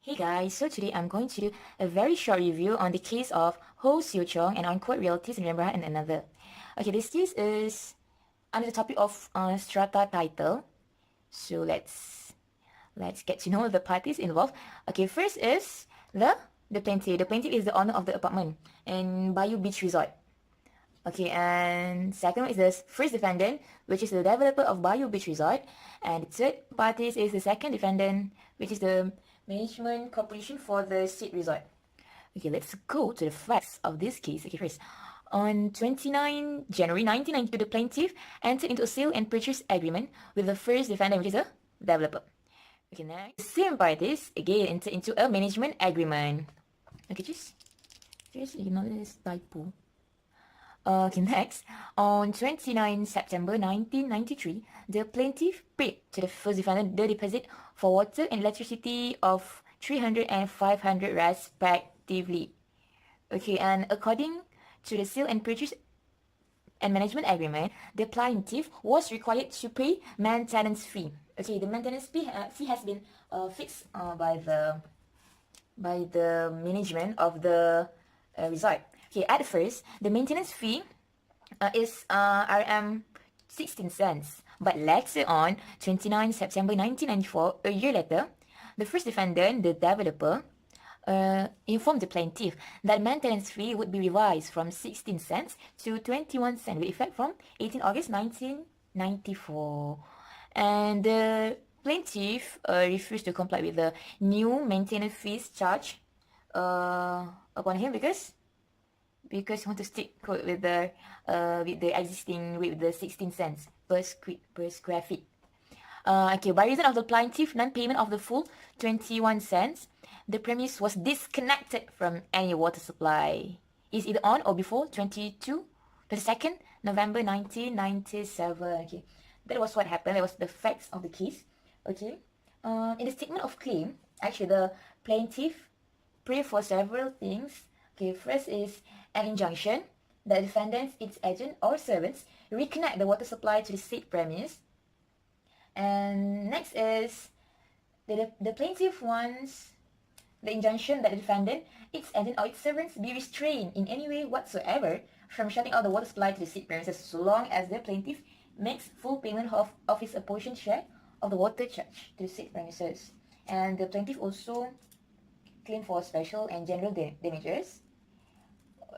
Hey guys, so today I'm going to do a very short review on the case of Siew Choong and On-Kward Realty in Remember and another. Okay, this case is under the topic of strata title. So let's get to know the parties involved. Okay, first is the plaintiff. The plaintiff is the owner of the apartment in Bayou Beach Resort. Okay, and second one is the first defendant, which is the developer of Bayou Beach Resort. And the third party is the second defendant, which is the management corporation for the said resort. Okay, let's go to the facts of this case. Okay, first, on 29 January 1992, the plaintiff entered into a sale and purchase agreement with the first defendant, which is a developer. Okay, next, the same parties again entered into a management agreement. Okay, just ignore this typo. Okay, next, on 29 September 1993, the plaintiff paid to the first defendant the deposit for water and electricity of 300 and 500 respectively. Okay, and according to the sale and purchase and management agreement, the plaintiff was required to pay maintenance fee. Okay, the maintenance fee has been fixed by the management of the resort. Okay, at first, the maintenance fee is RM 16 cents. But later on, 29 September 1994, a year later, the first defendant, the developer, informed the plaintiff that maintenance fee would be revised from 16 cents to 21 cents with effect from 18 August 1994. And the plaintiff refused to comply with the new maintenance fees charged upon him because he want to stick with the existing rate, with the 16 cents per square feet. Okay, by reason of the plaintiff non-payment of the full 21 cents, the premise was disconnected from any water supply. Is either on or before 22nd November 1997. Okay, that was what happened. That was the facts of the case. Okay, in the statement of claim, actually the plaintiff prayed for several things. Okay, first is an injunction that defendants, its agent or servants reconnect the water supply to the said premise. And next is the plaintiff wants the injunction that the defendant, its agent or its servants be restrained in any way whatsoever from shutting out the water supply to the said premises so long as the plaintiff makes full payment of his apportioned share of the water charge to the said premises. And the plaintiff also claimed for special and general damages.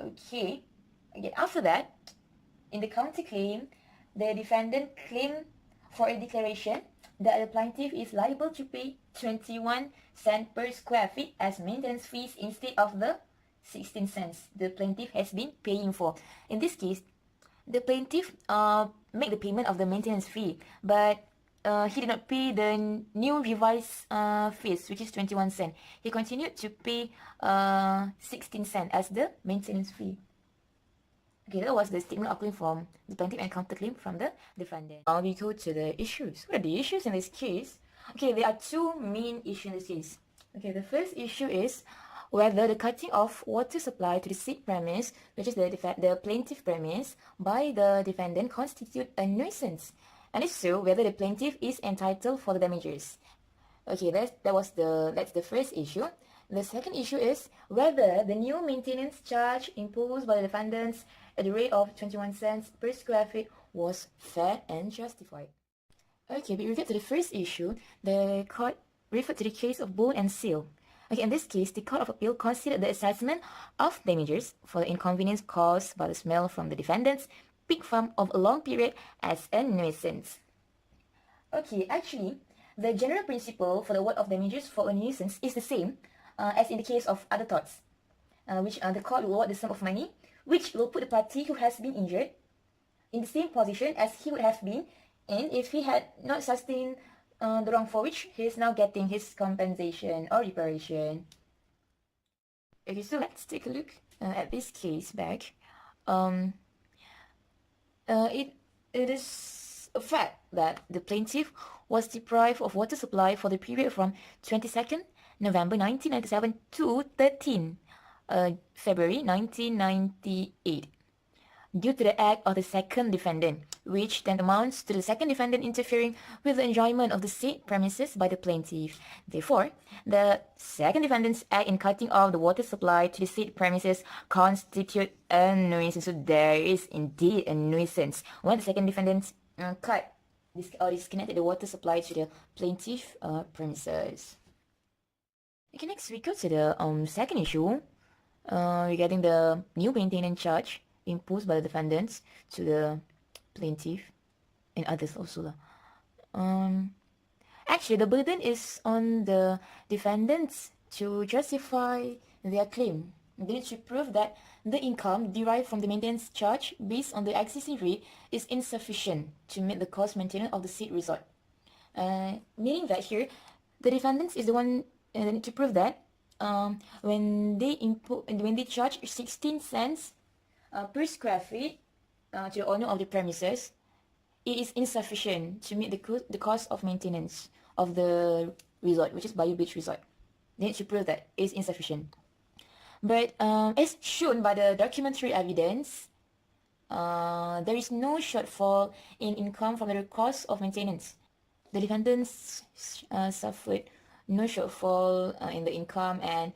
Okay, again, after that, in the counterclaim, the defendant claimed for a declaration that the plaintiff is liable to pay 21 cents per square feet as maintenance fees instead of the 16 cents the plaintiff has been paying for. In this case, the plaintiff made the payment of the maintenance fee, but he did not pay the new revised fees, which is 21 cents. He continued to pay 16 cents as the maintenance fee. Okay, that was the statement of claim from the plaintiff and counterclaim from the defendant. Now we go to the issues. What are the issues in this case? Okay, there are two main issues in this case. Okay, the first issue is whether the cutting of water supply to the said premise, which is the plaintiff premise, by the defendant constitute a nuisance. And if so, whether the plaintiff is entitled for the damages. Okay, that's the first issue. The second issue is whether the new maintenance charge imposed by the defendants at the rate of 21 cents per square feet was fair and justified. Okay, with regard to the first issue, the court referred to the case of Bone and Seal. Okay, in this case, the Court of Appeal considered the assessment of damages for the inconvenience caused by the smell from the defendant's pig farm of a long period as a nuisance. Okay, actually, the general principle for the award of damages for a nuisance is the same as in the case of other torts, which the court will award the sum of money, which will put the party who has been injured in the same position as he would have been in if he had not sustained the wrong for which he is now getting his compensation or reparation. Okay, so let's take a look at this case back. It is a fact that the plaintiff was deprived of water supply for the period from 22nd November 1997 to 13 February 1998 due to the act of the second defendant, which then amounts to the second defendant interfering with the enjoyment of the said premises by the plaintiff. Therefore, the second defendant's act in cutting off the water supply to the said premises constitute a nuisance. So there is indeed a nuisance when the second defendant cut or disconnected the water supply to the plaintiff premises. Okay, next we go to the second issue regarding the new maintenance charge imposed by the defendants to the plaintiff and others also. Actually, the burden is on the defendants to justify their claim. They need to prove that the income derived from the maintenance charge based on the existing rate is insufficient to meet the cost maintenance of the said resort. Meaning that here, the defendants is the one they need to prove that when they charge 16 cents per square feet to the owner of the premises, it is insufficient to meet the cost of maintenance of the resort, which is Bayou Beach Resort. They need to prove that it is insufficient. But as shown by the documentary evidence, there is no shortfall in income from the cost of maintenance. The defendants suffered no shortfall in the income, and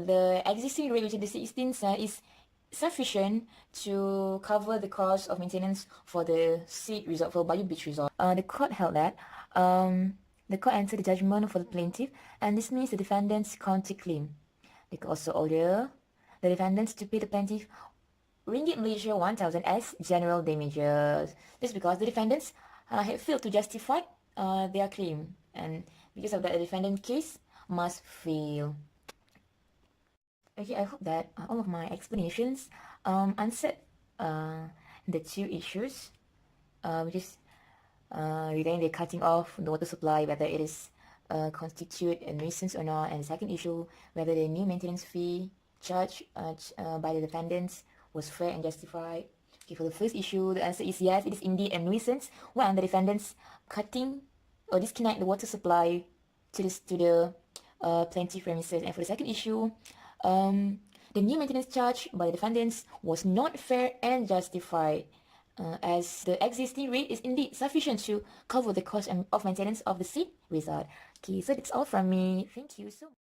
the existing rate, which is the 16 cents, is sufficient to cover the cost of maintenance for the said resort, for Bayou Beach Resort. The court held that the court entered the judgment for the plaintiff and dismissed the defendant's counterclaim. The court also ordered the defendants to pay the plaintiff Ringgit Malaysia 1,000 as general damages. This is because the defendants had failed to justify their claim, and because of that, the defendant case must fail. Okay, I hope that all of my explanations answered the two issues, which is regarding the cutting off the water supply, whether it is constitute a nuisance or not, and the second issue, whether the new maintenance fee charged by the defendants was fair and justified. Okay, for the first issue, the answer is yes, it is indeed a nuisance when the defendants cutting or disconnect the water supply to the plaintiff premises. And for the second issue, the new maintenance charge by the defendants was not fair and justified, as the existing rate is indeed sufficient to cover the cost of maintenance of the said resort. Okay, so that's all from me. Thank you so much.